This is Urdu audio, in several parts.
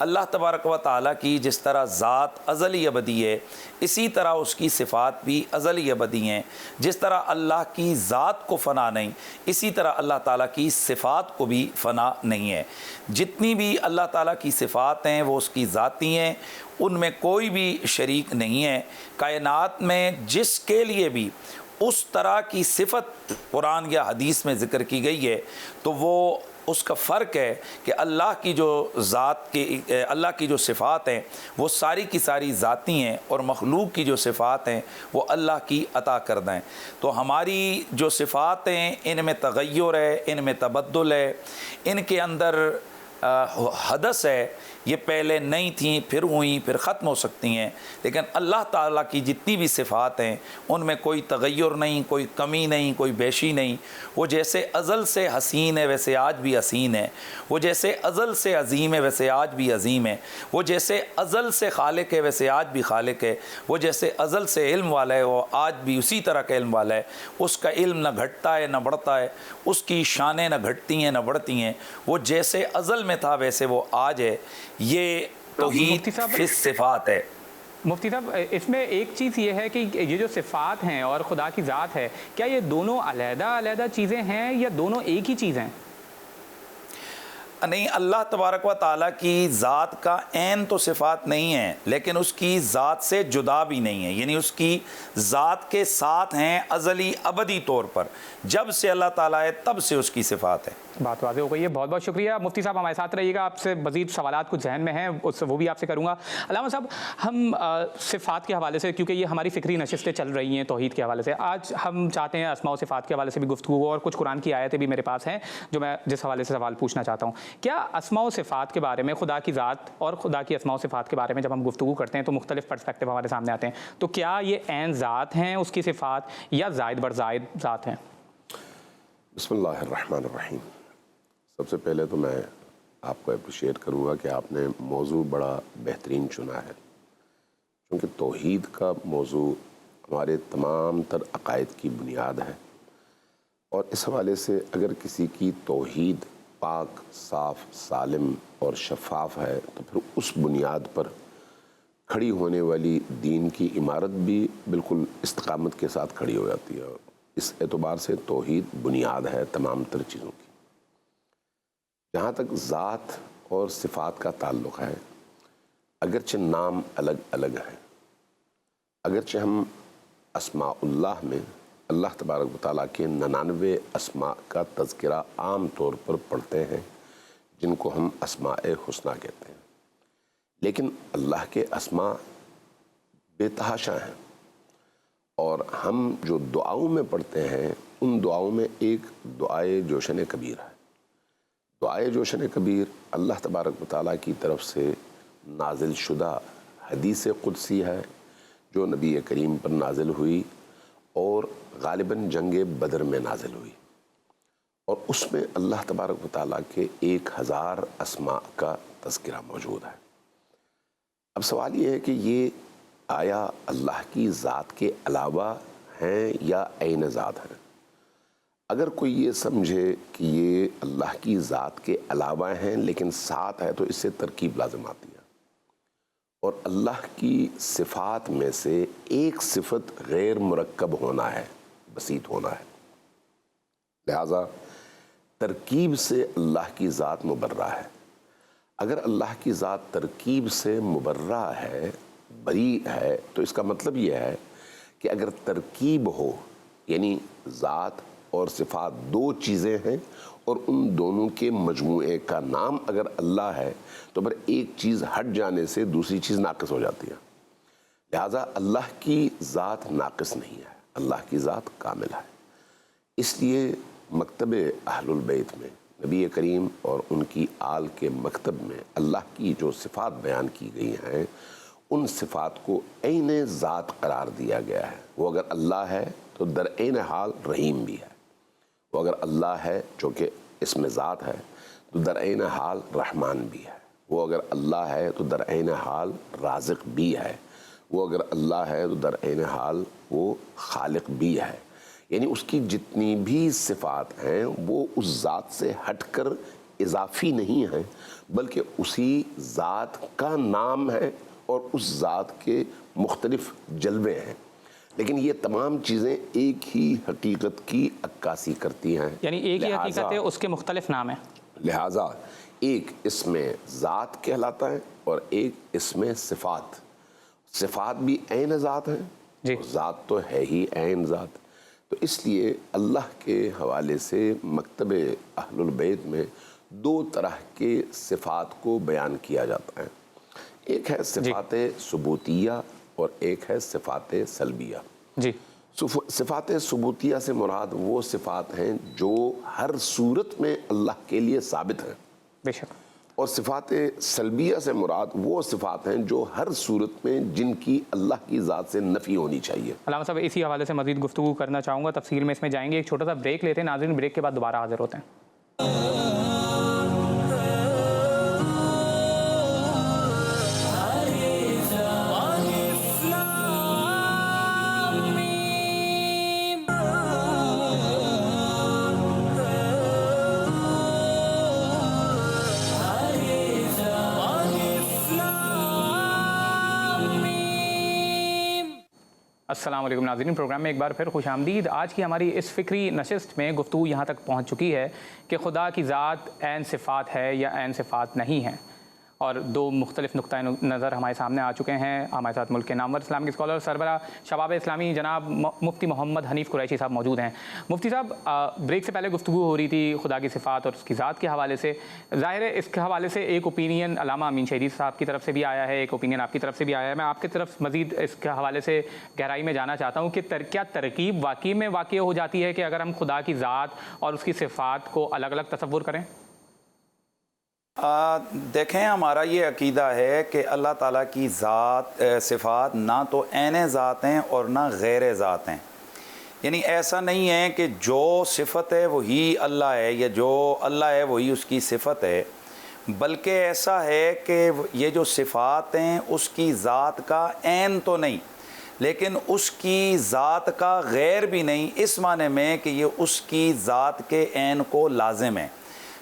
اللہ تبارک و تعالیٰ کی جس طرح ذات ازلی ابدی ہے، اسی طرح اس کی صفات بھی ازلی ابدی ہیں۔ جس طرح اللہ کی ذات کو فنا نہیں، اسی طرح اللہ تعالیٰ کی صفات کو بھی فنا نہیں ہے۔ جتنی بھی اللہ تعالیٰ کی صفات ہیں وہ اس کی ذاتی ہیں، ان میں کوئی بھی شریک نہیں ہے۔ کائنات میں جس کے لیے بھی اس طرح کی صفت قرآن یا حدیث میں ذکر کی گئی ہے تو وہ اس کا فرق ہے کہ اللہ کی جو اللہ کی جو صفات ہیں وہ ساری کی ساری ذاتی ہیں، اور مخلوق کی جو صفات ہیں وہ اللہ کی عطا کردہ ہیں۔ تو ہماری جو صفات ہیں ان میں تغیر ہے، ان میں تبدل ہے، ان کے اندر حدث ہے، یہ پہلے نہیں تھیں پھر ہوئیں پھر ختم ہو سکتی ہیں، لیکن اللہ تعالیٰ کی جتنی بھی صفات ہیں ان میں کوئی تغیر نہیں، کوئی کمی نہیں، کوئی بیشی نہیں۔ وہ جیسے ازل سے حسین ہے ویسے آج بھی حسین ہے، وہ جیسے ازل سے عظیم ہے ویسے آج بھی عظیم ہے، وہ جیسے ازل سے خالق ہے ویسے آج بھی خالق ہے، وہ جیسے ازل سے علم والا ہے وہ آج بھی اسی طرح کا علم والا ہے۔ اس کا علم نہ گھٹتا ہے نہ بڑھتا ہے، اس کی شانیں نہ گھٹتی ہیں نہ بڑھتی ہیں، وہ جیسے ازل میں تھا ویسے وہ آج ہے۔ یہ توحید فی الصفات ہے۔ مفتی صاحب، اس میں ایک چیز یہ ہے کہ یہ جو صفات ہیں اور خدا کی ذات ہے، کیا یہ دونوں علیحدہ علیحدہ چیزیں ہیں یا دونوں ایک ہی چیز ہیں؟ نہیں، اللہ تبارک و تعالیٰ کی ذات کا عین تو صفات نہیں ہیں، لیکن اس کی ذات سے جدا بھی نہیں ہے، یعنی اس کی ذات کے ساتھ ہیں ازلی ابدی طور پر۔ جب سے اللہ تعالیٰ ہے تب سے اس کی صفات ہے۔ بات واضح ہو گئی ہے، بہت بہت شکریہ مفتی صاحب، ہمارے ساتھ رہیے گا۔ آپ سے مزید سوالات کچھ ذہن میں ہیں وہ بھی آپ سے کروں گا۔ علامہ صاحب، ہم صفات کے حوالے سے، کیونکہ یہ ہماری فکری نشستیں چل رہی ہیں توحید کے حوالے سے، آج ہم چاہتے ہیں اسماء و صفات کے حوالے سے بھی گفتگو ہو، اور کچھ قرآن کی آیتیں بھی میرے پاس ہیں جو میں جس حوالے سے سوال پوچھنا چاہتا ہوں۔ کیا اسماء و صفات کے بارے میں، خدا کی ذات اور خدا کی اسماء و صفات کے بارے میں جب ہم گفتگو کرتے ہیں تو مختلف پرسپیکٹیو ہمارے سامنے آتے ہیں، تو کیا یہ عین ذات ہیں اس کی صفات یا زائد بر زائد ذات ہیں؟ بسم اللہ الرحمن الرحیم۔ سب سے پہلے تو میں آپ کو اپریشیٹ کروں گا کہ آپ نے موضوع بڑا بہترین چنا ہے، کیونکہ توحید کا موضوع ہمارے تمام تر عقائد کی بنیاد ہے، اور اس حوالے سے اگر کسی کی توحید پاک، صاف، سالم اور شفاف ہے تو پھر اس بنیاد پر کھڑی ہونے والی دین کی عمارت بھی بالکل استقامت کے ساتھ کھڑی ہو جاتی ہے۔ اس اعتبار سے توحید بنیاد ہے تمام تر چیزوں کی۔ جہاں تک ذات اور صفات کا تعلق ہے، اگرچہ نام الگ الگ ہیں، اگرچہ ہم اسماء اللہ میں اللہ تبارک و تعالیٰ کے 99 اسماء کا تذکرہ عام طور پر پڑھتے ہیں جن کو ہم اسماء حسنہ کہتے ہیں، لیکن اللہ کے اسماء بے تحاشا ہیں، اور ہم جو دعاؤں میں پڑھتے ہیں ان دعاؤں میں ایک دعائے جوشن کبیر ہے۔ دعائے جوشن کبیر اللہ تبارک و تعالیٰ کی طرف سے نازل شدہ حدیث قدسی ہے جو نبی کریم پر نازل ہوئی اور غالباً جنگ بدر میں نازل ہوئی، اور اس میں اللہ تبارک و تعالیٰ کے 1000 اسماء کا تذکرہ موجود ہے۔ اب سوال یہ ہے کہ یہ آیا اللہ کی ذات کے علاوہ ہیں یا عین ذات ہیں؟ اگر کوئی یہ سمجھے کہ یہ اللہ کی ذات کے علاوہ ہیں لیکن ساتھ ہے تو اس سے ترکیب لازم آتی ہے، اور اللہ کی صفات میں سے ایک صفت غیر مرکب ہونا ہے، بسیط ہونا ہے، لہذا ترکیب سے اللہ کی ذات مبرہ ہے۔ اگر اللہ کی ذات ترکیب سے مبرہ ہے، بری ہے، تو اس کا مطلب یہ ہے کہ اگر ترکیب ہو، یعنی ذات اور صفات دو چیزیں ہیں اور ان دونوں کے مجموعے کا نام اگر اللہ ہے تو پھر ایک چیز ہٹ جانے سے دوسری چیز ناقص ہو جاتی ہے، لہٰذا اللہ کی ذات ناقص نہیں ہے، اللہ کی ذات کامل ہے۔ اس لیے مکتب اہل البیت میں نبی کریم اور ان کی آل کے مکتب میں اللہ کی جو صفات بیان کی گئی ہیں ان صفات کو عین ذات قرار دیا گیا ہے۔ وہ اگر اللہ ہے تو در عین حال رحیم بھی ہے، وہ اگر اللہ ہے جو کہ اسم ذات ہے تو در عین حال رحمان بھی ہے، وہ اگر اللہ ہے تو در عین حال رازق بھی ہے، وہ اگر اللہ ہے تو در عین حال وہ خالق بھی ہے، یعنی اس کی جتنی بھی صفات ہیں وہ اس ذات سے ہٹ کر اضافی نہیں ہیں بلکہ اسی ذات کا نام ہے اور اس ذات کے مختلف جلوے ہیں، لیکن یہ تمام چیزیں ایک ہی حقیقت کی عکاسی کرتی ہیں، یعنی ایک ہی حقیقت ہے، اس کے مختلف نام ہیں۔ لہٰذا ایک اس میں ذات کہلاتا ہے اور ایک اس میں صفات۔ صفات بھی عین ذات ہیں جی، اور ذات تو ہے ہی عین ذات۔ تو اس لیے اللہ کے حوالے سے مکتب اہل البیت میں دو طرح کے صفات کو بیان کیا جاتا ہے، ایک ہے صفات ثبوتیہ اور ایک ہے صفات سلبیہ۔ جی، صفات ثبوتیہ سے مراد وہ صفات ہیں جو ہر صورت میں اللہ کے لیے ثابت ہیں، بے شک۔ اور صفات سلبیہ سے مراد وہ صفات ہیں جو ہر صورت میں جن کی اللہ کی ذات سے نفی ہونی چاہیے۔ علامہ صاحب اسی حوالے سے مزید گفتگو کرنا چاہوں گا، تفصیل میں اس میں جائیں گے، ایک چھوٹا سا بریک لیتے ہیں ناظرین، بریک کے بعد دوبارہ حاضر ہوتے ہیں۔ السلام علیکم ناظرین، پروگرام میں ایک بار پھر خوش آمدید۔ آج کی ہماری اس فکری نشست میں گفتگو یہاں تک پہنچ چکی ہے کہ خدا کی ذات عین صفات ہے یا عین صفات نہیں ہے، اور دو مختلف نقطۂ نظر ہمارے سامنے آ چکے ہیں۔ ہمارے ساتھ ملک کے نامور اسلام کے اسکالر سربراہ شباب اسلامی جناب مفتی محمد حنیف قریشی صاحب موجود ہیں۔ مفتی صاحب، بریک سے پہلے گفتگو ہو رہی تھی خدا کی صفات اور اس کی ذات کے حوالے سے۔ ظاہر ہے اس کے حوالے سے ایک اوپینین علامہ امین شہیدی صاحب کی طرف سے بھی آیا ہے، ایک اوپینین آپ کی طرف سے بھی آیا ہے۔ میں آپ کی طرف مزید اس کے حوالے سے گہرائی میں جانا چاہتا ہوں کہ کیا ترکیب واقعی میں واقع ہو جاتی ہے کہ اگر ہم خدا کی ذات اور اس کی صفات کو الگ الگ تصور کریں؟ دیکھیں، ہمارا یہ عقیدہ ہے کہ اللہ تعالیٰ کی ذات صفات نہ تو عین ذات ہیں اور نہ غیر ذات ہیں، یعنی ایسا نہیں ہے کہ جو صفت ہے وہی اللہ ہے یا جو اللہ ہے وہی اس کی صفت ہے، بلکہ ایسا ہے کہ یہ جو صفات ہیں اس کی ذات کا عین تو نہیں لیکن اس کی ذات کا غیر بھی نہیں، اس معنی میں کہ یہ اس کی ذات کے عین کو لازم ہے۔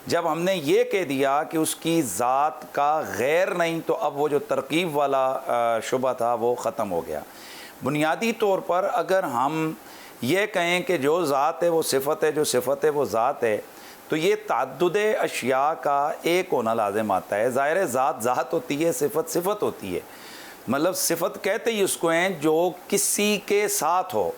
جب ہم نے یہ کہہ دیا کہ اس کی ذات کا غیر نہیں تو اب وہ جو ترکیب والا شبہ تھا وہ ختم ہو گیا۔ بنیادی طور پر اگر ہم یہ کہیں کہ جو ذات ہے وہ صفت ہے، جو صفت ہے وہ ذات ہے، تو یہ تعدد اشیاء کا ایک ہونا لازم آتا ہے۔ ظاہر ہے ذات ذات ہوتی ہے، صفت صفت ہوتی ہے، مطلب صفت کہتے ہی اس کو ہیں جو کسی کے ساتھ ہو۔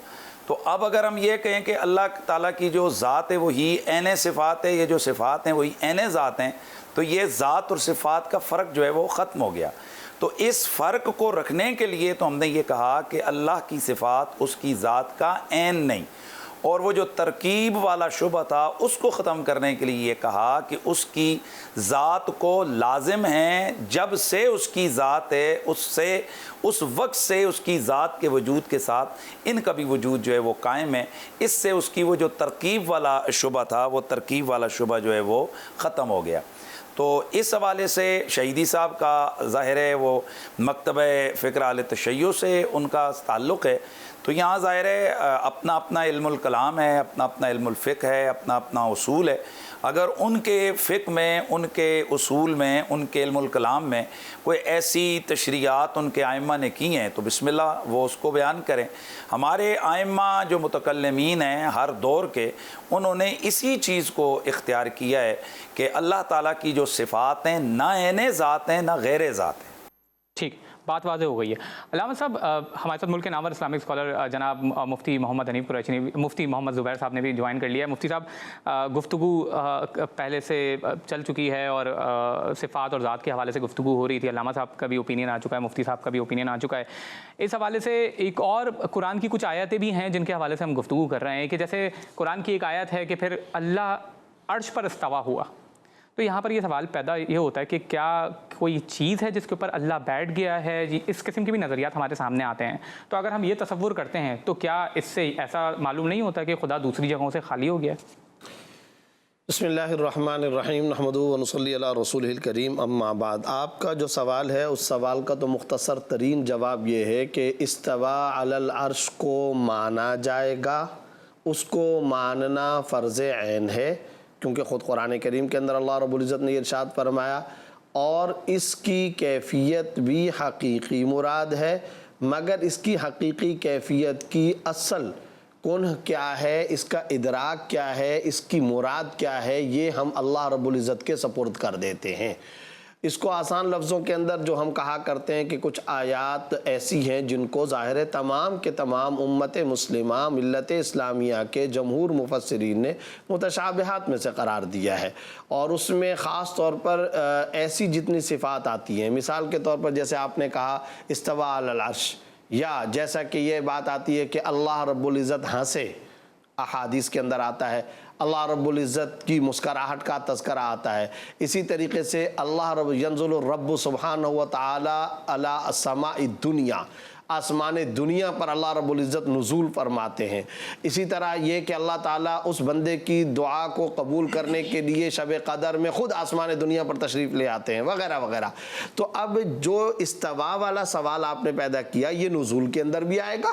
تو اب اگر ہم یہ کہیں کہ اللہ تعالیٰ کی جو ذات ہے وہی عین صفات ہے، یہ جو صفات ہیں وہی عین ذات ہیں، تو یہ ذات اور صفات کا فرق جو ہے وہ ختم ہو گیا۔ تو اس فرق کو رکھنے کے لیے تو ہم نے یہ کہا کہ اللہ کی صفات اس کی ذات کا عین نہیں، اور وہ جو ترکیب والا شبہ تھا اس کو ختم کرنے کے لیے یہ کہا کہ اس کی ذات کو لازم ہیں، جب سے اس کی ذات ہے اس وقت سے اس کی ذات کے وجود کے ساتھ ان کا بھی وجود جو ہے وہ قائم ہے۔ اس سے اس کی وہ جو ترکیب والا شبہ تھا وہ ترکیب والا شبہ جو ہے وہ ختم ہو گیا۔ تو اس حوالے سے شہیدی صاحب کا ظاہر ہے وہ مکتبہ فکر اہل تشیع سے ان کا تعلق ہے، تو یہاں ظاہر ہے اپنا اپنا علم الکلام ہے، اپنا اپنا علم الفقہ ہے، اپنا اپنا اصول ہے۔ اگر ان کے فقہ میں، ان کے اصول میں، ان کے علم الکلام میں کوئی ایسی تشریعات ان کے ائمہ نے کی ہیں تو بسم اللہ وہ اس کو بیان کریں۔ ہمارے ائمہ جو متکلمین ہیں ہر دور کے، انہوں نے اسی چیز کو اختیار کیا ہے کہ اللہ تعالیٰ کی جو صفات ہیں نہ عین ذات ہیں نہ غیر ذات ہیں۔ ٹھیک، بات واضح ہو گئی ہے۔ علامہ صاحب، ہمارے ساتھ ملک کے نامور اسلامک اسکالر جناب مفتی محمد حنیف قریشی نے، مفتی محمد زبیر صاحب نے بھی جوائن کر لیا ہے۔ مفتی صاحب، گفتگو پہلے سے چل چکی ہے اور صفات اور ذات کے حوالے سے گفتگو ہو رہی تھی، علامہ صاحب کا بھی اوپینین آ چکا ہے، مفتی صاحب کا بھی اوپینین آ چکا ہے۔ اس حوالے سے ایک اور قرآن کی کچھ آیتیں بھی ہیں جن کے حوالے سے ہم گفتگو کر رہے ہیں کہ جیسے قرآن کی ایک آیت ہے کہ پھر اللہ عرش پر استوا ہوا، تو یہاں پر یہ سوال پیدا یہ ہوتا ہے کہ کیا کوئی چیز ہے جس کے اوپر اللہ بیٹھ گیا ہے؟ اس قسم کے بھی نظریات ہمارے سامنے آتے ہیں۔ تو اگر ہم یہ تصور کرتے ہیں تو کیا اس سے ایسا معلوم نہیں ہوتا کہ خدا دوسری جگہوں سے خالی ہو گیا ہے؟ بسم اللہ الرحمن الرحیم، نحمدہ ونصلی علی رسولہ الکریم، اما بعد۔ آپ کا جو سوال ہے اس سوال کا تو مختصر ترین جواب یہ ہے کہ استوا علی العرش کو مانا جائے گا، اس کو ماننا فرض عین ہے، کیونکہ خود قرآن کریم کے اندر اللہ رب العزت نے ارشاد فرمایا اور اس کی کیفیت بھی حقیقی مراد ہے، مگر اس کی حقیقی کیفیت کی اصل کنہ کیا ہے، اس کا ادراک کیا ہے، اس کی مراد کیا ہے، یہ ہم اللہ رب العزت کے سپرد کر دیتے ہیں۔ اس کو آسان لفظوں کے اندر جو ہم کہا کرتے ہیں کہ کچھ آیات ایسی ہیں جن کو ظاہر ہے تمام کے تمام امت مسلمہ ملت اسلامیہ کے جمہور مفسرین نے متشابہات میں سے قرار دیا ہے، اور اس میں خاص طور پر ایسی جتنی صفات آتی ہیں، مثال کے طور پر جیسے آپ نے کہا استویٰ علی العرش، یا جیسا کہ یہ بات آتی ہے کہ اللہ رب العزت ہنسے، احادیث کے اندر آتا ہے، اللہ رب العزت کی مسکراہٹ کا تذکرہ آتا ہے، اسی طریقے سے اللہ رب ینزل الرب سبحانہ و تعالی علی السماء الدنیا، آسمان دنیا پر اللہ رب العزت نزول فرماتے ہیں۔ اسی طرح یہ کہ اللہ تعالیٰ اس بندے کی دعا کو قبول کرنے کے لیے شب قدر میں خود آسمان دنیا پر تشریف لے آتے ہیں وغیرہ وغیرہ۔ تو اب جو استوا والا سوال آپ نے پیدا کیا یہ نزول کے اندر بھی آئے گا،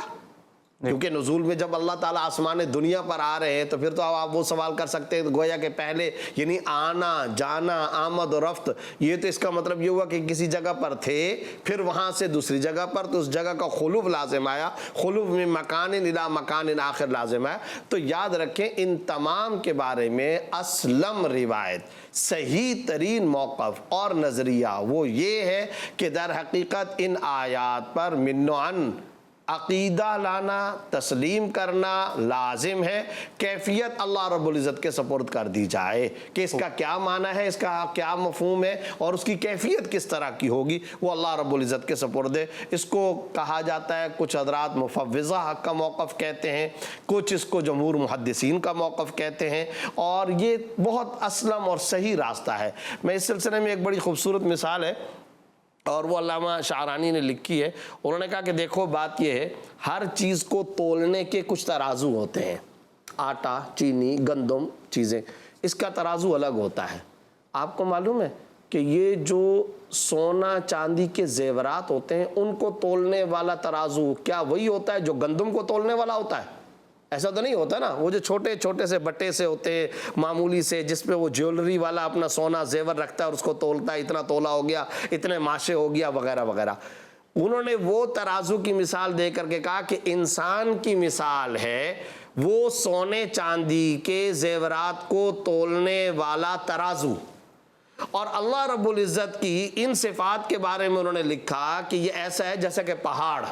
کیونکہ نزول میں جب اللہ تعالیٰ آسمان دنیا پر آ رہے ہیں تو پھر تو آپ وہ سوال کر سکتے ہیں گویا کہ پہلے یعنی آنا جانا آمد و رفت، یہ تو اس کا مطلب یہ ہوا کہ کسی جگہ پر تھے پھر وہاں سے دوسری جگہ پر، تو اس جگہ کا خلوف لازم آیا، خلوف میں مکان الی مکان آخر لازم آیا۔ تو یاد رکھیں ان تمام کے بارے میں اسلم روایت، صحیح ترین موقف اور نظریہ وہ یہ ہے کہ در حقیقت ان آیات پر من و عن عقیدہ لانا، تسلیم کرنا لازم ہے، کیفیت اللہ رب العزت کے سپرد کر دی جائے کہ اس کا کیا معنی ہے، اس کا کیا مفہوم ہے اور اس کی کیفیت کس طرح کی ہوگی، وہ اللہ رب العزت کے سپرد ہے۔ اس کو کہا جاتا ہے، کچھ حضرات مفوضہ حق کا موقف کہتے ہیں، کچھ اس کو جمہور محدثین کا موقف کہتے ہیں، اور یہ بہت اسلم اور صحیح راستہ ہے۔ میں اس سلسلے میں ایک بڑی خوبصورت مثال ہے اور وہ علامہ شعرانی نے لکھی ہے، انہوں نے کہا کہ دیکھو بات یہ ہے، ہر چیز کو تولنے کے کچھ ترازو ہوتے ہیں، آٹا، چینی، گندم چیزیں، اس کا ترازو الگ ہوتا ہے۔ آپ کو معلوم ہے کہ یہ جو سونا چاندی کے زیورات ہوتے ہیں ان کو تولنے والا ترازو کیا وہی ہوتا ہے جو گندم کو تولنے والا ہوتا ہے؟ ایسا تو نہیں ہوتا نا، وہ جو چھوٹے چھوٹے سے بٹے سے ہوتے ہیں معمولی سے، جس پہ وہ جیولری والا اپنا سونا زیور رکھتا ہے اور اس کو تولتا ہے، اتنا تولا ہو گیا، اتنے ماشے ہو گیا وغیرہ وغیرہ۔ انہوں نے وہ ترازو کی مثال دے کر کے کہا کہ انسان کی مثال ہے وہ سونے چاندی کے زیورات کو تولنے والا ترازو، اور اللہ رب العزت کی ان صفات کے بارے میں انہوں نے لکھا کہ یہ ایسا ہے جیسا کہ پہاڑ۔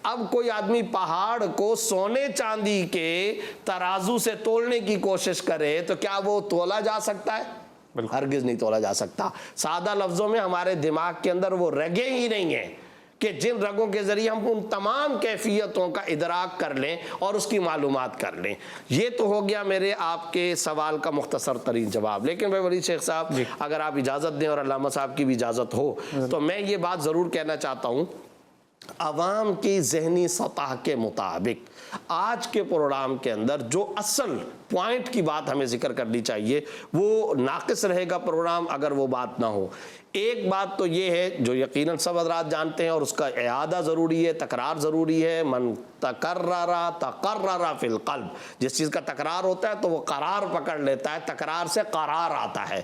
اب کوئی آدمی پہاڑ کو سونے چاندی کے ترازو سے تولنے کی کوشش کرے تو کیا وہ تولا جا سکتا ہے؟ ہرگز نہیں تولا جا سکتا۔ سادہ لفظوں میں ہمارے دماغ کے اندر وہ رگیں ہی نہیں ہیں کہ جن رگوں کے ذریعے ہم ان تمام کیفیتوں کا ادراک کر لیں اور اس کی معلومات کر لیں۔ یہ تو ہو گیا میرے آپ کے سوال کا مختصر ترین جواب، لیکن بھائی ولید شیخ صاحب اگر آپ اجازت دیں اور علامہ صاحب کی بھی اجازت ہو تو میں یہ بات ضرور کہنا چاہتا ہوں، عوام کی ذہنی سطح کے مطابق آج کے پروگرام کے اندر جو اصل پوائنٹ کی بات ہمیں ذکر کرنی چاہیے وہ ناقص رہے گا پروگرام اگر وہ بات نہ ہو۔ ایک بات تو یہ ہے جو یقیناً سب حضرات جانتے ہیں اور اس کا اعادہ ضروری ہے، تکرار ضروری ہے، من تکرر تقرر فی القلب، جس چیز کا تکرار ہوتا ہے تو وہ قرار پکڑ لیتا ہے، تکرار سے قرار آتا ہے،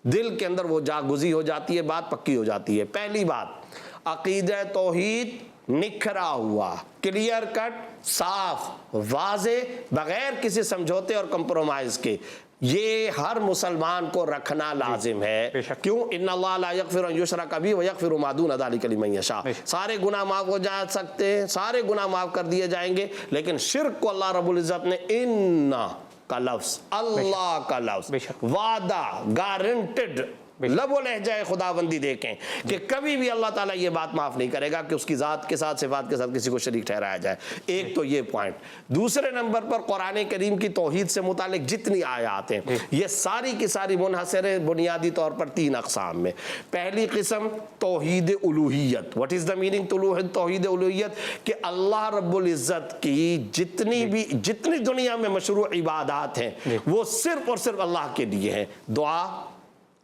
دل کے اندر وہ جاگزی ہو جاتی ہے، بات پکی ہو جاتی ہے۔ پہلی بات، عقیدہ توحید نکھرا ہوا، کلیئر کٹ، صاف، واضح، بغیر کسی سمجھوتے اور کمپرومائز کے، یہ ہر مسلمان کو رکھنا لازم ہے۔ کیوں؟ ان اللہ لا یغفر ان یشرک بہ ویغفر ما دون ذلک لمن یشاء۔ سارے گناہ معاف ہو جا سکتے ہیں، سارے گناہ معاف کر دیے جائیں گے، لیکن شرک کو اللہ رب العزت نے ان کا لفظ، اللہ کا لفظ، وعدہ، گارنٹڈ، لب و لہجہ خداوندی دیکھیں کہ کبھی بھی اللہ تعالیٰ یہ بات معاف نہیں کرے گا کہ اس کی ذات کے ساتھ صفات کے ساتھ کسی کو شریک ٹھہرایا جائے۔ ایک تو یہ پوائنٹ۔ دوسرے نمبر پر قرآن کریم کی توحید سے متعلق جتنی آیات ہیں یہ ساری کی ساری منحصر ہیں بنیادی طور پر تین اقسام میں۔ پہلی قسم توحید الوہیت۔ واٹ از دا میننگ توحید الوہیت؟ کہ اللہ رب العزت کی جتنی دنیا میں مشروع عبادات ہیں وہ صرف اور صرف اللہ کے لیے ہیں۔ دعا،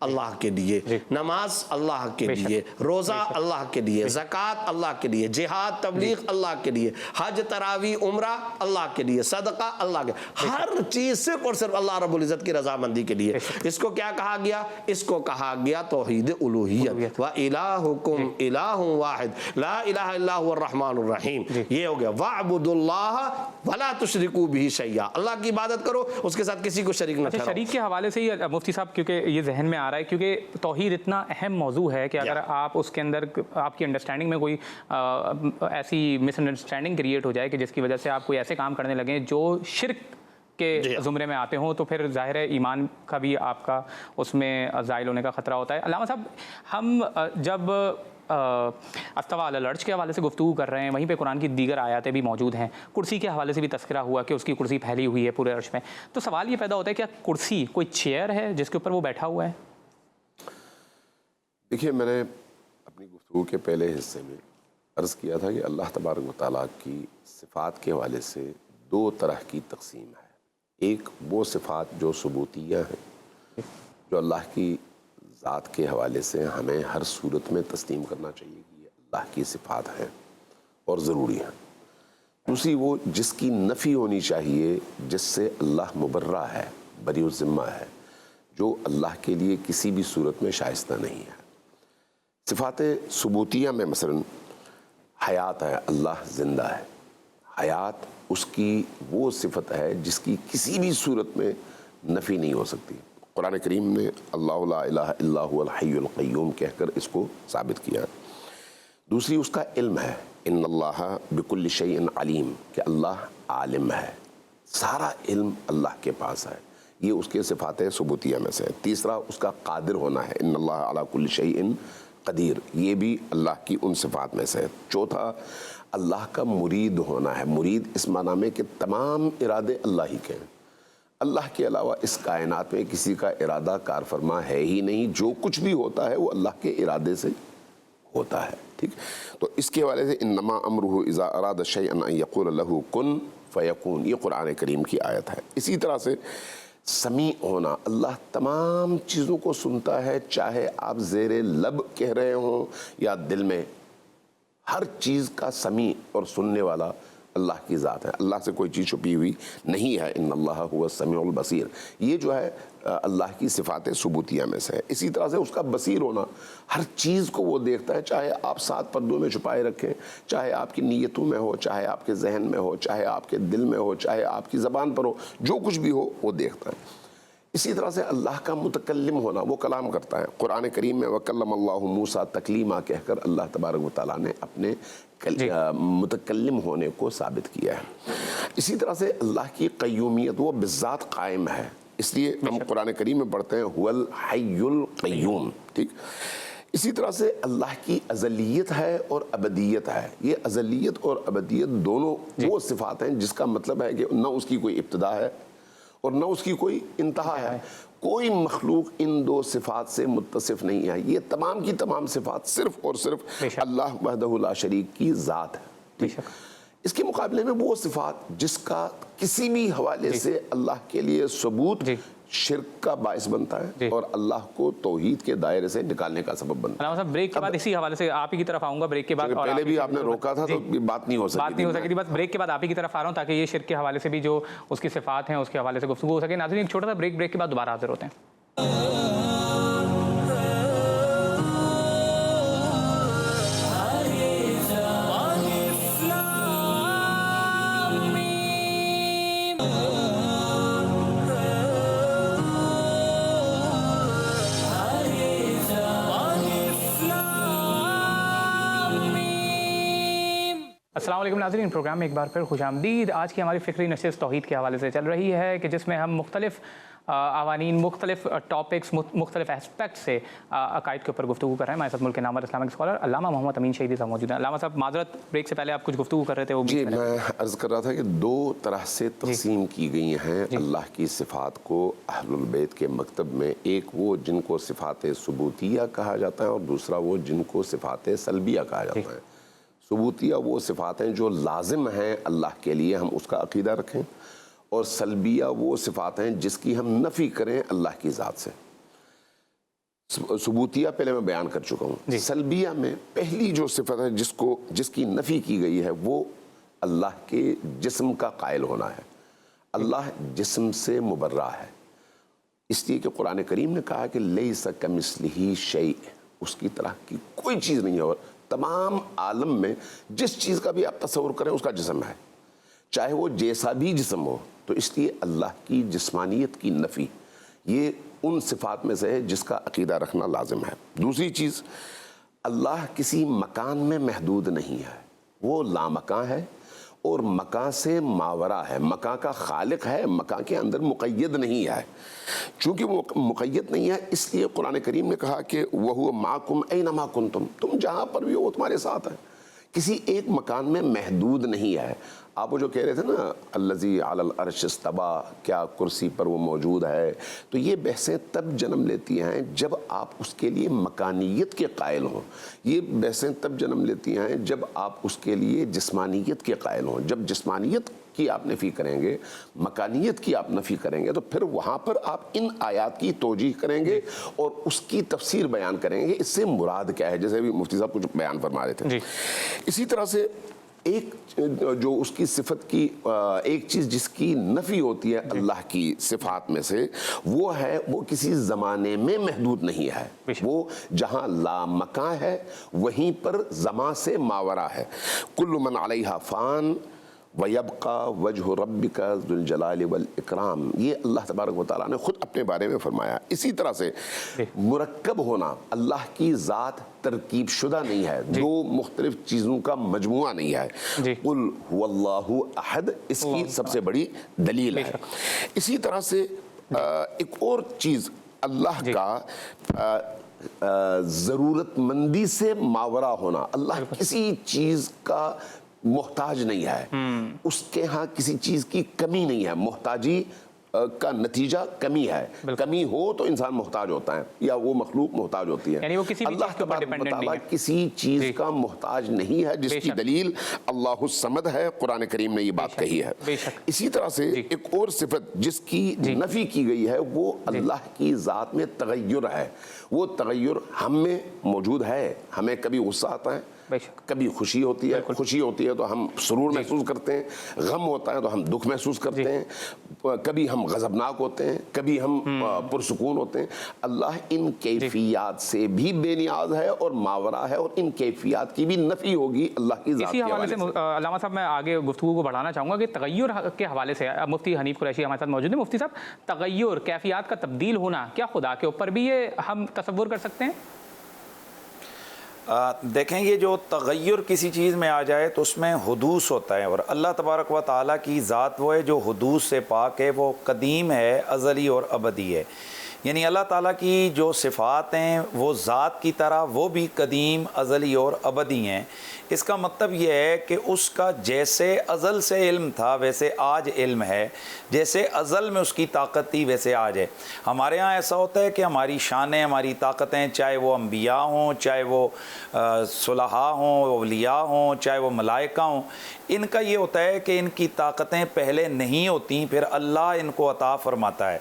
اللہ کے لیے، نماز اللہ کے لیے، روزہ اللہ کے لیے، زکوٰۃ اللہ کے لیے، جہاد تبلیغ اللہ کے لیے، حج تراویح عمرہ اللہ کے لیے، صدقہ اللہ کے، ہر چیز صرف اور صرف اللہ رب العزت کی رضامندی کے لیے۔ اس کو کیا کہا گیا؟ اس کو کہا گیا توحید الوہیت۔ وَإِلَٰهُكُمْ إِلَٰهٌ وَاحِدٌ لَا إِلَٰهَ إِلَّا هُوَ الرَّحْمَٰنُ الرَّحِيمُ۔ یہ ہو گیا وَاعْبُدُوا اللَّهَ وَلَا تُشْرِكُوا بِهِ شَيْئًا، اللہ کی عبادت کرو، اس کے ساتھ کسی کو شریک نہ ٹھہراؤ۔ شریک کے حوالے سے ہی مفتی صاحب کیونکہ یہ ذہن میں آ رہا ہے، کیونکہ توحید اتنا اہم موضوع ہے کہ اگر آپ اس کے اندر آپ کی انڈرسٹینڈنگ میں کوئی ایسی مس انڈرسٹینڈنگ کریٹ ہو جائے کہ جس کی وجہ سے آپ کوئی ایسے کام کرنے لگیں جو شرک کے زمرے میں آتے ہوں، تو پھر ظاہر ہے ایمان کا بھی آپ کا اس میں زائل ہونے کا خطرہ ہوتا ہے۔ علامہ صاحب، ہم جب استویٰ علی العرش کے حوالے سے گفتگو کر رہے ہیں، وہیں پہ قرآن کی دیگر آیاتیں بھی موجود ہیں، کرسی کے حوالے سے بھی تذکرہ ہوا کہ اس کی کرسی پھیلی ہوئی ہے پورے عرش میں، تو سوال یہ پیدا ہوتا ہے کیا کرسی کوئی چیئر ہے جس کے اوپر وہ بیٹھا ہوا ہے؟ دیکھیے، میں نے اپنی گفتگو کے پہلے حصے میں عرض کیا تھا کہ اللہ تبارک و تعالیٰ کی صفات کے حوالے سے دو طرح کی تقسیم ہے۔ ایک وہ صفات جو ثبوتیہ ہیں، جو اللہ کی ذات کے حوالے سے ہمیں ہر صورت میں تسلیم کرنا چاہیے کہ یہ اللہ کی صفات ہیں اور ضروری ہیں۔ دوسری وہ جس کی نفی ہونی چاہیے، جس سے اللہ مبرہ ہے، بری الذمہ ہے، جو اللہ کے لیے کسی بھی صورت میں شائستہ نہیں ہے۔ صفات ثبوتیہ میں مثلا حیات ہے، اللہ زندہ ہے، حیات اس کی وہ صفت ہے جس کی کسی بھی صورت میں نفی نہیں ہو سکتی۔ قرآن کریم نے اللہ لا الہ الا هو الحی القیوم کہہ کر اس کو ثابت کیا۔ دوسری اس کا علم ہے، ان اللہ بکل شیء علیم، کہ اللہ عالم ہے، سارا علم اللہ کے پاس ہے، یہ اس کے صفات ثبوتیہ میں سے ہے۔ تیسرا اس کا قادر ہونا ہے، ان اللہ علی کل شیء قدیر، یہ بھی اللہ کی ان صفات میں سے ہے۔ چوتھا اللہ کا مرید ہونا ہے، مرید اس معنی میں کہ تمام ارادے اللہ ہی کے ہیں، اللہ کے علاوہ اس کائنات میں کسی کا ارادہ کار فرما ہے ہی نہیں، جو کچھ بھی ہوتا ہے وہ اللہ کے ارادے سے ہوتا ہے، ٹھیک۔ تو اس کے حوالے سے انما امرہ اذا اراد شیئا ان یقول لہ کن فیکون، یہ قرآن کریم کی آیت ہے۔ اسی طرح سے سمیع ہونا، اللہ تمام چیزوں کو سنتا ہے، چاہے آپ زیر لب کہہ رہے ہوں یا دل میں، ہر چیز کا سمیع اور سننے والا اللہ کی ذات ہے، اللہ سے کوئی چیز چھپی ہوئی نہیں ہے۔ ان اللہ هو السمیع البصیر، یہ جو ہے اللہ کی صفات ثبوتیہ میں سے ہے۔ اسی طرح سے اس کا بصیر ہونا، ہر چیز کو وہ دیکھتا ہے، چاہے آپ 7 پردوں میں چھپائے رکھیں، چاہے آپ کی نیتوں میں ہو، چاہے آپ کے ذہن میں ہو، چاہے آپ کے دل میں ہو، چاہے آپ کی زبان پر ہو، جو کچھ بھی ہو وہ دیکھتا ہے۔ اسی طرح سے اللہ کا متکلم ہونا، وہ کلام کرتا ہے۔ قرآن کریم میں وَكَلَّمَ اللَّهُ مُوسَىٰ تَكْلِيمًا کہہ کر اللہ تبارک و تعالیٰ نے اپنے متکلم ہونے کو ثابت کیا ہے۔ اسی طرح سے اللہ کی قیومیت، وہ بذات قائم ہے، اس لیے ہم قرآن کریم میں پڑھتے ہیں هُوَ الْحَيُّ الْقَيُّومُ، ٹھیک۔ اسی طرح سے اللہ کی ازلیت ہے اور ابدیت ہے، یہ ازلیت اور ابدیت دونوں وہ صفات ہیں جس کا مطلب ہے کہ نہ اس کی کوئی ابتدا ہے اور نہ اس کی کوئی انتہا ہے۔ کوئی مخلوق ان دو صفات سے متصف نہیں ہے، یہ تمام کی تمام صفات صرف اور صرف اللہ وحدہ لا شریک کی ذات ہے۔ اس کے مقابلے میں وہ صفات جس کا کسی بھی حوالے سے اللہ کے لیے ثبوت شرک کا باعث بنتا ہے اور اللہ کو توحید کے دائرے سے نکالنے کا سبب بنتا ہے۔ علامہ صاحب، بریک کے بعد اسی حوالے سے آپ ہی کی طرف آؤں گا، بریک کے بعد پہلے بھی آپ نے روکا تھا تو بات نہیں ہو سکتی تھی، بس بریک کے بعد آپ ہی کی طرف آ رہا ہوں تاکہ یہ شرک کے حوالے سے بھی جو اس کی صفات ہیں اس کے حوالے سے گفتگو ہو سکے۔ ناظرین، ایک چھوٹا سا بریک کے بعد دوبارہ حاضر ہوتے ہیں۔ السلام علیکم ناظرین، پروگرام میں ایک بار پھر خوش آمدید۔ آج کی ہماری فکری نشست توحید کے حوالے سے چل رہی ہے کہ جس میں ہم مختلف عوانین، مختلف ٹاپکس، مختلف اسپیکٹ سے عقائد کے اوپر گفتگو کر رہے ہیں۔ ہمارے ساتھ ملک کے نامور اسلامک اسکالر علامہ محمد امین شہیدی صاحب موجود ہیں۔ علامہ صاحب، معذرت، بریک سے پہلے آپ کچھ گفتگو کر رہے تھے، وہ جی میں عرض کر رہا تھا کہ دو طرح سے تقسیم کی گئی ہیں اللہ کی صفات کو اہل البیت کے مکتب میں۔ ایک وہ جن کو صفات ثبوتیہ کہا جاتا ہے اور دوسرا وہ جن کو صفات سلبیہ کہا جاتا ہے۔ ثبوتیہ وہ صفات ہیں جو لازم ہیں اللہ کے لیے، ہم اس کا عقیدہ رکھیں، اور سلبیہ وہ صفات ہیں جس کی ہم نفی کریں اللہ کی ذات سے۔ ثبوتیہ پہلے میں بیان کر چکا ہوں. سلبیہ میں پہلی جو صفت ہے جس کی نفی کی گئی ہے وہ اللہ کے جسم کا قائل ہونا ہے. اللہ جسم سے مبرہ ہے، اس لیے کہ قرآن کریم نے کہا کہ لیس کمثلہ شیء، اس کی طرح کی کوئی چیز نہیں ہے. اور تمام عالم میں جس چیز کا بھی آپ تصور کریں اس کا جسم ہے، چاہے وہ جیسا بھی جسم ہو. تو اس لیے اللہ کی جسمانیت کی نفی یہ ان صفات میں سے ہے جس کا عقیدہ رکھنا لازم ہے. دوسری چیز، اللہ کسی مکان میں محدود نہیں ہے، وہ لامکان ہے اور مکان سے ماورا ہے. مکان کا خالق ہے، مکان کے اندر مقید نہیں ہے. چونکہ وہ مقید نہیں ہے اس لیے قرآن کریم نے کہا کہ وَهُوَ مَعَكُمْ أَيْنَمَا كُنْتُمْ، تم جہاں پر بھی ہو وہ تمہارے ساتھ ہے، کسی ایک مکان میں محدود نہیں ہے. آپ وہ جو کہہ رہے تھے نا الذی علی العرش استویٰ، کیا کرسی پر وہ موجود ہے، تو یہ بحثیں تب جنم لیتی ہیں جب آپ اس کے لیے مکانیت کے قائل ہوں. یہ بحثیں تب جنم لیتی ہیں جب آپ اس کے لیے جسمانیت کے قائل ہوں. جب جسمانیت کی آپ نفی کریں گے، مکانیت کی آپ نفی کریں گے، تو پھر وہاں پر آپ ان آیات کی توجیح کریں گے اور اس کی تفسیر بیان کریں گے اس سے مراد کیا ہے، جیسے بھی مفتی صاحب کچھ بیان فرما رہے تھے. اسی طرح سے ایک جو اس کی صفت کی ایک چیز جس کی نفی ہوتی ہے اللہ کی صفات میں سے، وہ ہے وہ کسی زمانے میں محدود نہیں ہے. وہ جہاں لا مکان ہے وہیں پر زمان سے ماورا ہے. کل من علیہا فان وَيَبْقَى وَجْهُ رَبِّكَ ذُو الْجَلَالِ وَالْإِكْرَامِ، یہ اللہ تبارک و تعالیٰ نے خود اپنے بارے میں فرمایا. اسی طرح سے مرکب ہونا، اللہ کی ذات ترکیب شدہ نہیں ہے، دو مختلف چیزوں کا مجموعہ نہیں ہے. قُلْ هُوَ اللَّهُ أَحَدٌ، اس کی سب سے بڑی دلیل ہے. اسی طرح سے ایک اور چیز اللہ کا ضرورت مندی سے ماورا ہونا. اللہ کسی چیز کا محتاج نہیں ہے، اس کے ہاں کسی چیز کی کمی نہیں ہے. محتاجی کا نتیجہ کمی ہے. کمی ہو تو انسان محتاج ہوتا ہے یا وہ مخلوق محتاج ہوتی ہے. یعنی وہ کسی بھی اللہ چیز کے اوپر ڈیپینڈنٹ نہیں ہے، کسی چیز کا محتاج نہیں ہے، جس کی دلیل اللہ الصمد ہے. قرآن کریم نے یہ بات کہی ہے. اسی طرح سے ایک اور صفت جس کی نفی کی گئی ہے وہ اللہ کی ذات میں تغیر ہے. وہ تغیر ہم میں موجود ہے. ہمیں کبھی غصہ آتا ہے، کبھی خوشی ہوتی ہے. خوشی ہوتی ہے تو ہم سرور محسوس کرتے ہیں، غم ہوتا ہے تو ہم دکھ محسوس کرتے ہیں، کبھی ہم غضبناک ہوتے ہیں، کبھی ہم پرسکون ہوتے ہیں. اللہ ان کیفیات سے بھی بے نیاز ہے اور ماورا ہے، اور ان کیفیات کی بھی نفی ہوگی اللہ کی ذات کے حوالے سے. علامہ صاحب میں آگے گفتگو کو بڑھانا چاہوں گا کہ تغیر کے حوالے سے مفتی حنیف قریشی ہمارے ساتھ موجود ہیں. مفتی صاحب، تغیر، کیفیات کا تبدیل ہونا، کیا خدا کے اوپر بھی یہ ہم تصور کر سکتے ہیں؟ دیکھیں، یہ جو تغیر کسی چیز میں آ جائے تو اس میں حدوث ہوتا ہے، اور اللہ تبارک و تعالیٰ کی ذات وہ ہے جو حدوث سے پاک ہے، وہ قدیم ہے، ازلی اور ابدی ہے. یعنی اللہ تعالیٰ کی جو صفات ہیں وہ ذات کی طرح وہ بھی قدیم، ازلی اور ابدی ہیں. اس کا مطلب یہ ہے کہ اس کا جیسے ازل سے علم تھا ویسے آج علم ہے، جیسے ازل میں اس کی طاقت تھی ویسے آج ہے. ہمارے ہاں ایسا ہوتا ہے کہ ہماری شانیں، ہماری طاقتیں، چاہے وہ انبیاء ہوں، چاہے وہ صلحاء ہوں، اولیاء ہوں، چاہے وہ ملائکہ ہوں، ان کا یہ ہوتا ہے کہ ان کی طاقتیں پہلے نہیں ہوتیں، پھر اللہ ان کو عطا فرماتا ہے.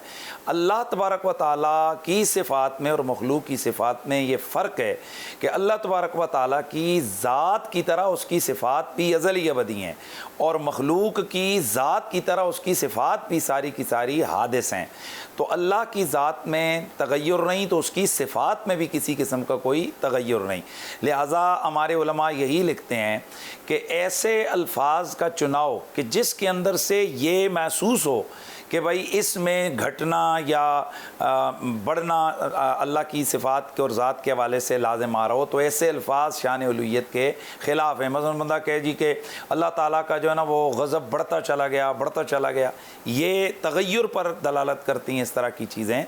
اللہ تبارک و تعالیٰ کی صفات میں اور مخلوق کی صفات میں یہ فرق ہے کہ اللہ تبارک و تعالیٰ کی ذات کی طرح اس کی صفات بھی ازلی ابدی ہیں، اور مخلوق کی ذات کی طرح اس کی صفات بھی ساری کی ساری حادث ہیں. تو اللہ کی ذات میں تغیر نہیں تو اس کی صفات میں بھی کسی قسم کا کوئی تغیر نہیں. لہٰذا ہمارے علماء یہی لکھتے ہیں کہ ایسے الفاظ کا چناؤ کہ جس کے اندر سے یہ محسوس ہو کہ بھائی اس میں گھٹنا یا بڑھنا اللہ کی صفات کے اور ذات کے حوالے سے لازم آ رہا ہو، تو ایسے الفاظ شان الوہیت کے خلاف ہیں. مثلا بندہ کہے جی کہ اللہ تعالیٰ کا جو ہے نا وہ غضب بڑھتا چلا گیا، یہ تغیر پر دلالت کرتی ہیں اس طرح کی چیزیں.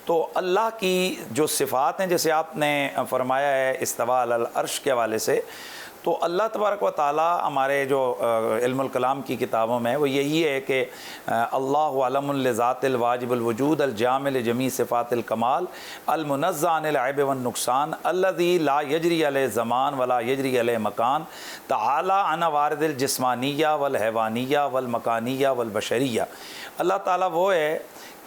تو اللہ کی جو صفات ہیں، جیسے آپ نے فرمایا ہے استویٰ علی العرش کے حوالے سے، تو اللہ تبارک و تعالیٰ ہمارے جو علم الکلام کی کتابوں میں وہ یہی ہے کہ اللہ علم لذات الواجب الوجود الجامع لجمیع صفات الکمال المنزہ عن العیب والنقصان الذی لا یجری علیہ زمان ولا یجری علیہ مکان تعالی عن وارد الجسمانیہ والحیوانیہ والمکانیہ والبشریہ. اللہ تعالیٰ وہ ہے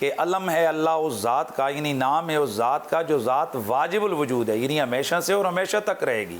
کہ علم ہے اللہ اس ذات کا، یعنی نام ہے اس ذات کا جو ذات واجب الوجود ہے، یعنی ہمیشہ سے اور ہمیشہ تک رہے گی،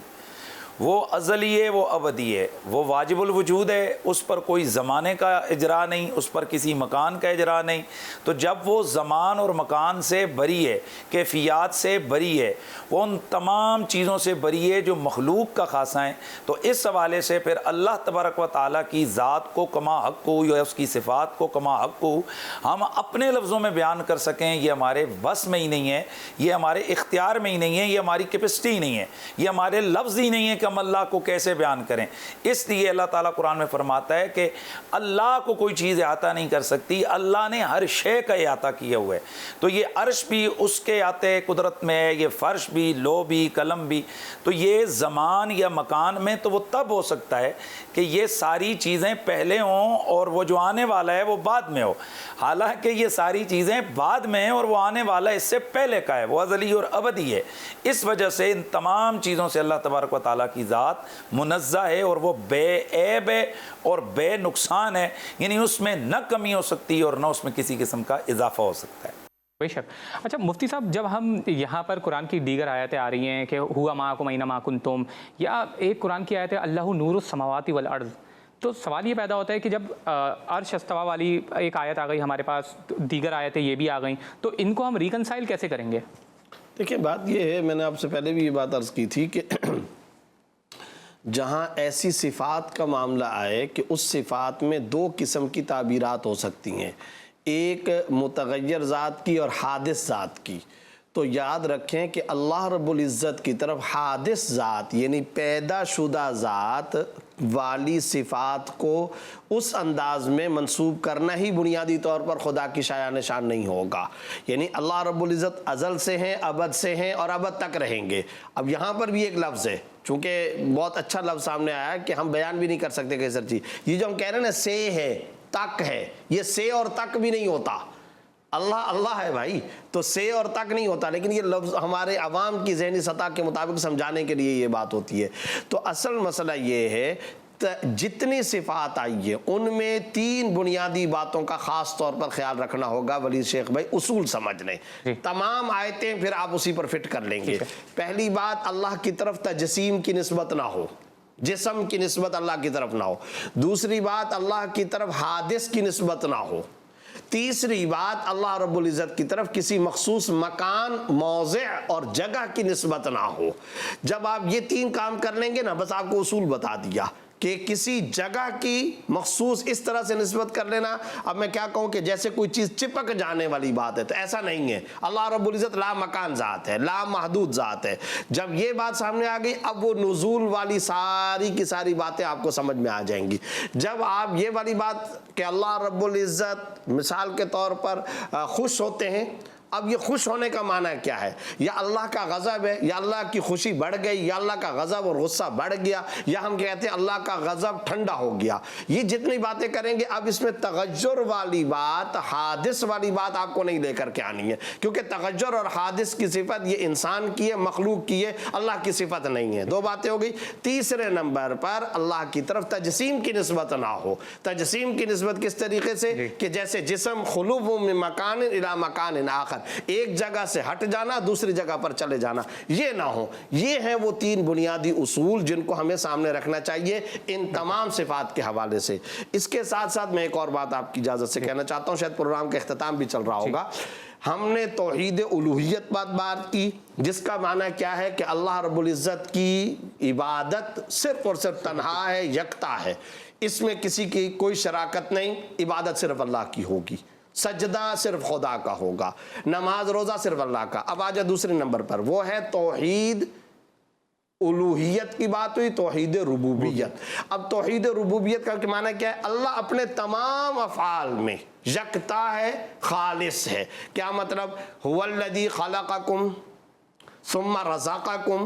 وہ ازلی ہے، وہ ابدی ہے، وہ واجب الوجود ہے، اس پر کوئی زمانے کا اجرا نہیں، اس پر کسی مکان کا اجرا نہیں۔ تو جب وہ زمان اور مکان سے بری ہے، کیفیات سے بری ہے، وہ ان تمام چیزوں سے بری ہے جو مخلوق کا خاصہ ہیں، تو اس حوالے سے پھر اللہ تبارک و تعالیٰ کی ذات کو کما حق کو یا اس کی صفات کو کما حق کو ہم اپنے لفظوں میں بیان کر سکیں، یہ ہمارے بس میں ہی نہیں ہے، یہ ہمارے اختیار میں ہی نہیں ہے، یہ ہماری کیپیسٹی ہی نہیں ہے، یہ ہمارے لفظ ہی نہیں ہے کہ ہم اللہ کو کیسے بیان کریں۔ اس لیے اللہ تعالیٰ قرآن میں فرماتا ہے کہ اللہ کو کوئی چیز احاطہ نہیں کر سکتی، اللہ نے ہر شے کا احاطہ کیا ہوا ہے۔ تو یہ عرش بھی اس کے احاطے قدرت میں ہے، یہ فرش بھی، لو بھی، قلم بھی۔ تو یہ زمان یا مکان میں تو وہ تب ہو سکتا ہے کہ یہ ساری چیزیں پہلے ہوں اور وہ جو آنے والا ہے وہ بعد میں ہو، حالانکہ یہ ساری چیزیں بعد میں ہیں اور وہ آنے والا اس سے پہلے کا ہے، وہ ازلی اور ابدی ہے۔ اس وجہ سے ان تمام چیزوں سے اللہ تبارک و تعالیٰ کی ذات منزہ ہے اور وہ بے عیب ہے اور بے نقصان ہے، یعنی اس میں نہ کمی ہو سکتی اور نہ اس میں کسی قسم کا اضافہ ہو سکتا ہے۔ بے شک۔ اچھا مفتی صاحب، جب ہم یہاں پر قرآن کی دیگر آیتیں آ رہی ہیں کہ ہوا معکم اینما کنتم، یا ایک قرآن کی آیت ہے اللہ نور السماوات والارض، تو سوال یہ پیدا ہوتا ہے کہ جب عرش استوا والی ایک آیت آ گئی ہمارے پاس، دیگر آیتیں یہ بھی آ گئیں، تو ان کو ہم ریکنسائل کیسے کریں گے؟ دیکھیں بات یہ ہے، میں نے آپ سے پہلے بھی یہ بات عرض کی تھی کہ جہاں ایسی صفات کا معاملہ آئے کہ اس صفات میں دو قسم کی تعبیرات ہو سکتی ہیں، ایک متغیر ذات کی اور حادث ذات کی، تو یاد رکھیں کہ اللہ رب العزت کی طرف حادث ذات یعنی پیدا شدہ ذات والی صفات کو اس انداز میں منسوب کرنا ہی بنیادی طور پر خدا کی شایع نشان نہیں ہوگا۔ یعنی اللہ رب العزت ازل سے ہیں، ابد سے ہیں اور ابد تک رہیں گے۔ اب یہاں پر بھی ایک لفظ ہے، چونکہ بہت اچھا لفظ سامنے آیا کہ ہم بیان بھی نہیں کر سکتے کہ سر چیز، یہ جو ہم کہہ رہے ہیں نا سے ہے، تک ہے، یہ سے اور تک بھی نہیں ہوتا۔ اللہ اللہ ہے بھائی، تو سے اور تک نہیں ہوتا، لیکن یہ لفظ ہمارے عوام کی ذہنی سطح کے مطابق سمجھانے کے لیے یہ بات ہوتی ہے۔ تو اصل مسئلہ یہ ہے جتنی صفات آئی ہے ان میں تین بنیادی باتوں کا خاص طور پر خیال رکھنا ہوگا۔ ولید شیخ بھائی اصول سمجھ لیں، تمام آیتیں پھر آپ اسی پر فٹ کر لیں گے۔ پہلی بات، اللہ کی طرف تجسیم کی نسبت نہ ہو، جسم کی نسبت اللہ کی طرف نہ ہو۔ دوسری بات، اللہ کی طرف حادث کی نسبت نہ ہو۔ تیسری بات، اللہ رب العزت کی طرف کسی مخصوص مکان، موضع اور جگہ کی نسبت نہ ہو۔ جب آپ یہ تین کام کر لیں گے نا، بس آپ کو اصول بتا دیا کہ کسی جگہ کی مخصوص اس طرح سے نسبت کر لینا۔ اب میں کیا کہوں کہ جیسے کوئی چیز چپک جانے والی بات ہے، تو ایسا نہیں ہے۔ اللہ رب العزت لا مکان ذات ہے، لا محدود ذات ہے۔ جب یہ بات سامنے آ گئی، اب وہ نزول والی ساری کی ساری باتیں آپ کو سمجھ میں آ جائیں گی۔ جب آپ یہ والی بات کہ اللہ رب العزت مثال کے طور پر خوش ہوتے ہیں، اب یہ خوش ہونے کا معنی کیا ہے؟ یا اللہ کا غضب ہے، یا اللہ کی خوشی بڑھ گئی، یا اللہ کا غضب اور غصہ بڑھ گیا، یا ہم کہتے ہیں اللہ کا غضب ٹھنڈا ہو گیا۔ یہ جتنی باتیں کریں گے، اب اس میں تغیر والی بات، حادث والی بات آپ کو نہیں لے کر کے آنی ہے، کیونکہ تغیر اور حادث کی صفت یہ انسان کی ہے، مخلوق کی ہے، اللہ کی صفت نہیں ہے۔ دو باتیں ہو گئی۔ تیسرے نمبر پر اللہ کی طرف تجسیم کی نسبت نہ ہو۔ تجسیم کی نسبت کس طریقے سے؟ کہ جیسے جسم خلو من مکان الی مکان آخر، ایک جگہ سے ہٹ جانا، دوسری جگہ پر چلے جانا، یہ نہ ہو۔ یہ ہیں وہ تین بنیادی اصول جن کو ہمیں سامنے رکھنا چاہیے ان تمام صفات کے حوالے سے۔ اس کے ساتھ ساتھ میں ایک اور بات آپ کی اجازت سے کہنا چاہتا ہوں، شاید پروگرام کا اختتام بھی چل رہا ہوگا۔ ہم نے توحید الوہیت بات کی، جس کا معنی کیا ہے کہ اللہ رب العزت کی عبادت صرف اور صرف تنہا ہے، یکتا ہے، اس میں کسی کی کوئی شراکت نہیں، عبادت صرف اللہ کی ہوگی، سجدہ صرف خدا کا ہوگا، نماز روزہ صرف اللہ کا۔ اب آ جائے دوسرے نمبر پر، وہ ہے توحید الوہیت کی بات ہوئی، توحید ربوبیت۔ اب توحید ربوبیت کا معنی کیا ہے؟ اللہ اپنے تمام افعال میں یکتا ہے، خالص ہے۔ کیا مطلب؟ هو الذی خلقکم ثم رزقکم